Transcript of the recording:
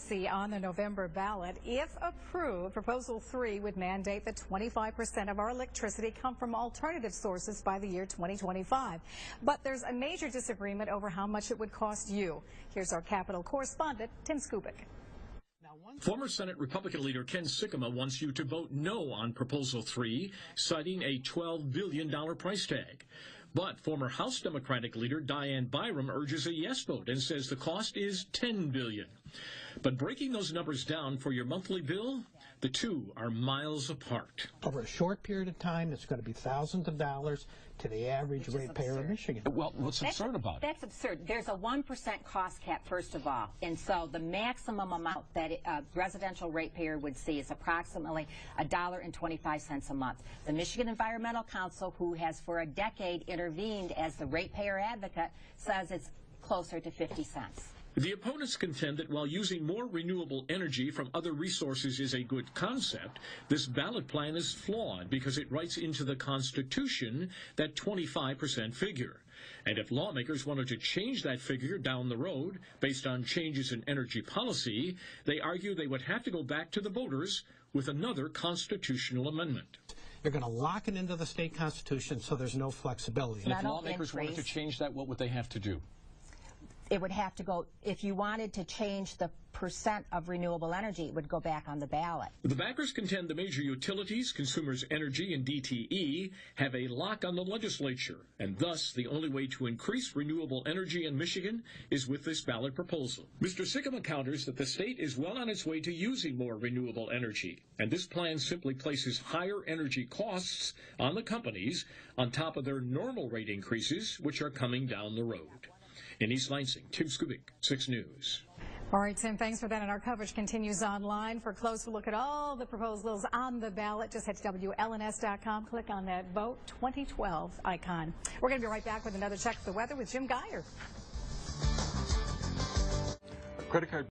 see on the November ballot. If approved, Proposal 3 would mandate that 25% of our electricity come from alternative sources by the year 2025. But there's a major disagreement over how much it would cost you. Here's our Capitol correspondent, Tim Skubic. Former Senate Republican leader Ken Sikkema wants you to vote no on Proposal 3, citing a $12 billion price tag. But former House Democratic leader Diane Byram urges a yes vote and says the cost is $10 billion. But breaking those numbers down for your monthly bill, the two are miles apart. Over a short period of time, it's going to be thousands of dollars to the average ratepayer in Michigan. Well, what's absurd about it? That's absurd. There's a 1% cost cap, first of all, and so the maximum amount that a residential ratepayer would see is approximately $1.25 a month. The Michigan Environmental Council, who has for a decade intervened as the ratepayer advocate, says it's closer to 50 cents. The opponents contend that while using more renewable energy from other resources is a good concept, this ballot plan is flawed because it writes into the Constitution that 25% figure. And if lawmakers wanted to change that figure down the road based on changes in energy policy, they argue they would have to go back to the voters with another constitutional amendment. You're going to lock it into the state constitution so there's no flexibility. And if lawmakers wanted to change that, what would they have to do? It would have to go, if you wanted to change the percent of renewable energy, it would go back on the ballot. The backers contend the major utilities, Consumers Energy and DTE, have a lock on the legislature, and thus the only way to increase renewable energy in Michigan is with this ballot proposal. Mr. Sikkema counters that the state is well on its way to using more renewable energy, and this plan simply places higher energy costs on the companies on top of their normal rate increases, which are coming down the road. In East Lansing, Tim Skubic, 6 News. All right, Tim, thanks for that. And our coverage continues online. For a closer look at all the proposals on the ballot, just head to WLNS.com. Click on that Vote 2012 icon. We're going to be right back with another check of the weather with Jim Geyer. Credit card